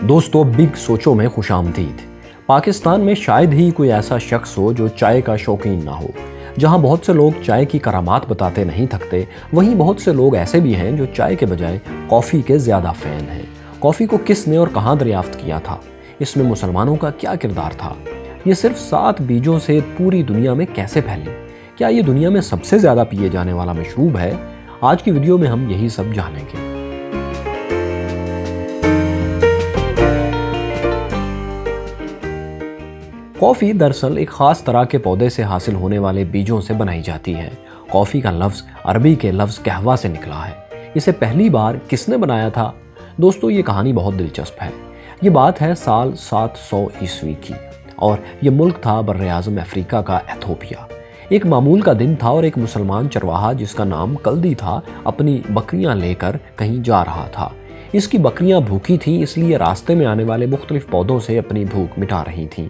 دوستو بگ سوچوں میں خوش آمدید۔ پاکستان میں شاید ہی کوئی ایسا شخص ہو جو چائے کا شوقین نہ ہو۔ جہاں بہت سے لوگ چائے کی کرامات بتاتے نہیں تھکتے، وہیں بہت سے لوگ ایسے بھی ہیں جو چائے کے بجائے کافی کے زیادہ فین ہیں۔ کافی کو کس نے اور کہاں دریافت کیا تھا؟ اس میں مسلمانوں کا کیا کردار تھا؟ یہ صرف 7 بیجوں سے پوری دنیا میں کیسے پھیلی؟ کیا یہ دنیا میں سب سے زیادہ پیے جانے والا مشروب ہے؟ آج کی ویڈیو میں ہم یہی سب جانیں گے۔ کافی دراصل ایک خاص طرح کے پودے سے حاصل ہونے والے بیجوں سے بنائی جاتی ہے۔ کافی کا لفظ عربی کے لفظ قہوہ سے نکلا ہے۔ اسے پہلی بار کس نے بنایا تھا؟ دوستو یہ کہانی بہت دلچسپ ہے۔ یہ بات ہے سال 700 عیسوی کی، اور یہ ملک تھا براعظم افریقہ کا ایتھوپیا۔ ایک معمول کا دن تھا اور ایک مسلمان چرواہا جس کا نام کلدی تھا اپنی بکریاں لے کر کہیں جا رہا تھا۔ اس کی بکریاں بھوکی تھیں، اس لیے راستے میں آنے والے مختلف پودوں سے اپنی بھوک مٹا رہی تھیں۔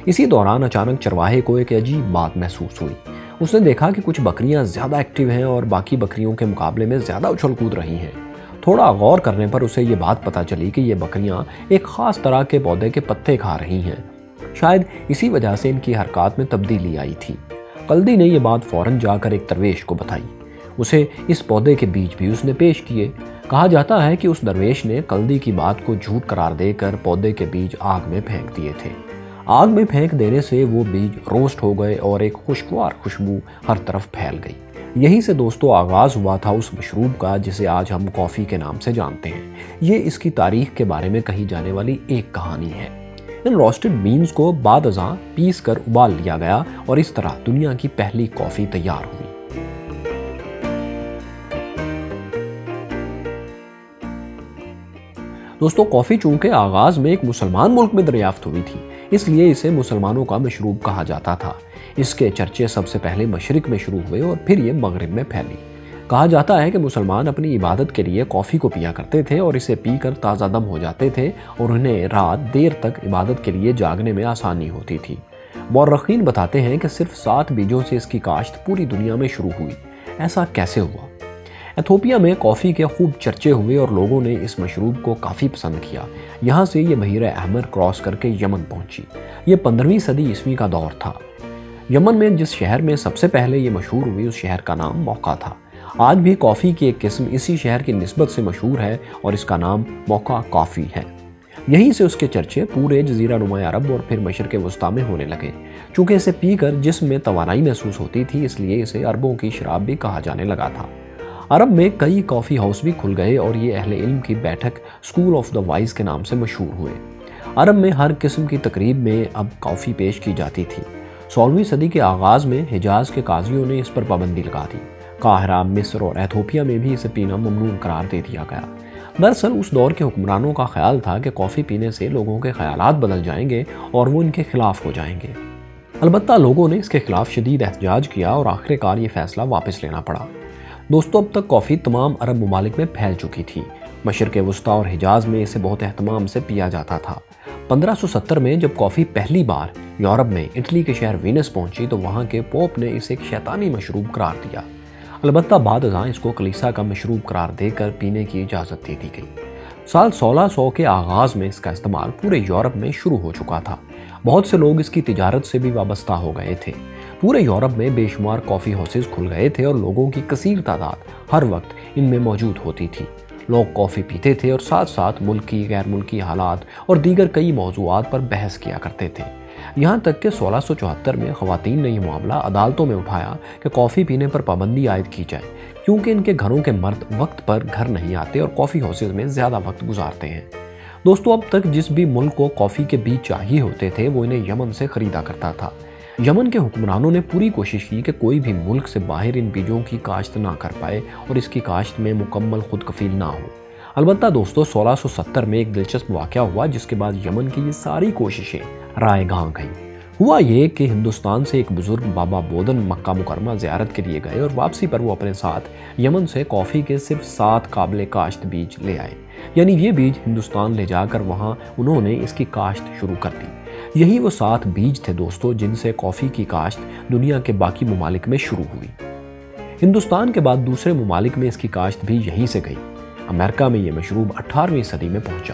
اسی دوران اچانک چرواہے کو ایک عجیب بات محسوس ہوئی۔ اس نے دیکھا کہ کچھ بکریاں زیادہ ایکٹیو ہیں اور باقی بکریوں کے مقابلے میں زیادہ اچھل کود رہی ہیں۔ تھوڑا غور کرنے پر اسے یہ بات پتہ چلی کہ یہ بکریاں ایک خاص طرح کے پودے کے پتے کھا رہی ہیں۔ شاید اسی وجہ سے ان کی حرکات میں تبدیلی آئی تھی۔ کلدی نے یہ بات فوراً جا کر ایک درویش کو بتائی۔ اسے اس پودے کے بیج بھی اس نے پیش کیے۔ کہا جاتا ہے کہ اس درویش نے کلدی کی بات کو جھوٹ قرار دے کر پودے کے بیج آگ میں پھینک دیے تھے۔ آگ میں پھینک دینے سے وہ بیج روسٹ ہو گئے اور ایک خوشگوار خوشبو ہر طرف پھیل گئی۔ یہی سے دوستو آغاز ہوا تھا اس مشروب کا جسے آج ہم کافی کے نام سے جانتے ہیں۔ یہ اس کی تاریخ کے بارے میں کہی جانے والی ایک کہانی ہے۔ ان روسٹڈ بینز کو بعد ازاں پیس کر ابال لیا گیا اور اس طرح دنیا کی پہلی کافی تیار ہوئی۔ دوستو کافی چونکہ آغاز میں ایک مسلمان ملک میں دریافت ہوئی تھی، اس لیے اسے مسلمانوں کا مشروب کہا جاتا تھا۔ اس کے چرچے سب سے پہلے مشرق میں شروع ہوئے اور پھر یہ مغرب میں پھیلی۔ کہا جاتا ہے کہ مسلمان اپنی عبادت کے لیے کافی کو پیا کرتے تھے اور اسے پی کر تازہ دم ہو جاتے تھے اور انہیں رات دیر تک عبادت کے لیے جاگنے میں آسانی ہوتی تھی۔ مورخین بتاتے ہیں کہ صرف 7 بیجوں سے اس کی کاشت پوری دنیا میں شروع ہوئی۔ ایسا کیسے ہوا؟ ایتھوپیا میں کافی کے خوب چرچے ہوئے اور لوگوں نے اس مشروب کو کافی پسند کیا۔ یہاں سے یہ بحیر احمر کراس کر کے یمن پہنچی۔ یہ 15ویں صدی عیسوی کا دور تھا۔ یمن میں جس شہر میں سب سے پہلے یہ مشہور ہوئی اس شہر کا نام موقع تھا۔ آج بھی کافی کی ایک قسم اسی شہر کی نسبت سے مشہور ہے اور اس کا نام موقع کافی ہے۔ یہیں سے اس کے چرچے پورے جزیرہ نما عرب اور پھر مشرق وسطیٰ میں ہونے لگے۔ چونکہ اسے پی کر جسم میں توانائی محسوس ہوتی تھی، اس لیے اسے عربوں کی شراب بھی کہا جانے لگا تھا۔ عرب میں کئی کافی ہاؤس بھی کھل گئے اور یہ اہل علم کی بیٹھک اسکول آف دا وائز کے نام سے مشہور ہوئے۔ عرب میں ہر قسم کی تقریب میں اب کافی پیش کی جاتی تھی۔ 16ویں صدی کے آغاز میں حجاز کے قاضیوں نے اس پر پابندی لگا دی۔ قاہرہ، مصر اور ایتھوپیا میں بھی اسے پینا ممنوع قرار دے دیا گیا۔ دراصل اس دور کے حکمرانوں کا خیال تھا کہ کافی پینے سے لوگوں کے خیالات بدل جائیں گے اور وہ ان کے خلاف ہو جائیں گے۔ البتہ لوگوں نے اس کے خلاف شدید احتجاج کیا اور آخر کار یہ فیصلہ واپس لینا پڑا۔ دوستو اب تک کافی تمام عرب ممالک میں پھیل چکی تھی۔ مشرق وسطیٰ اور حجاز میں اسے بہت اہتمام سے پیا جاتا تھا۔ 1570 میں جب کافی پہلی بار یورپ میں اٹلی کے شہر وینس پہنچی تو وہاں کے پوپ نے اسے ایک شیطانی مشروب قرار دیا۔ البتہ بعد ازاں اس کو کلیسا کا مشروب قرار دے کر پینے کی اجازت دے دی گئی۔ سال 1600 کے آغاز میں اس کا استعمال پورے یورپ میں شروع ہو چکا تھا۔ بہت سے لوگ اس کی تجارت سے بھی وابستہ ہو گئے تھے۔ پورے یورپ میں بے شمار کافی ہاؤسز کھل گئے تھے اور لوگوں کی کثیر تعداد ہر وقت ان میں موجود ہوتی تھی۔ لوگ کافی پیتے تھے اور ساتھ ساتھ ملکی، غیر ملکی حالات اور دیگر کئی موضوعات پر بحث کیا کرتے تھے۔ یہاں تک کہ 1674 میں خواتین نے یہ معاملہ عدالتوں میں اٹھایا کہ کافی پینے پر پابندی عائد کی جائے، کیونکہ ان کے گھروں کے مرد وقت پر گھر نہیں آتے اور کافی ہاؤسز میں زیادہ وقت گزارتے ہیں۔ دوستو اب تک جس بھی ملک کو کافی کے بیج چاہیے ہوتے تھے وہ انہیں یمن سے خریدا کرتا تھا۔ یمن کے حکمرانوں نے پوری کوشش کی کہ کوئی بھی ملک سے باہر ان بیجوں کی کاشت نہ کر پائے اور اس کی کاشت میں مکمل خود کفیل نہ ہو۔ البتہ دوستو 1670 میں ایک دلچسپ واقعہ ہوا جس کے بعد یمن کی یہ ساری کوششیں رائے گاں گئیں۔ ہوا یہ کہ ہندوستان سے ایک بزرگ بابا بودن مکہ مکرمہ زیارت کے لیے گئے اور واپسی پر وہ اپنے ساتھ یمن سے کافی کے صرف 7 قابل کاشت بیج لے آئے۔ یعنی یہ بیج ہندوستان لے جا کر وہاں انہوں نے اس کی کاشت شروع کر دی۔ یہی وہ 7 بیج تھے دوستو جن سے کافی کی کاشت دنیا کے باقی ممالک میں شروع ہوئی۔ ہندوستان کے بعد دوسرے ممالک میں اس کی کاشت بھی یہیں سے گئی۔ امریکہ میں یہ مشروب 18ویں صدی میں پہنچا۔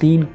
3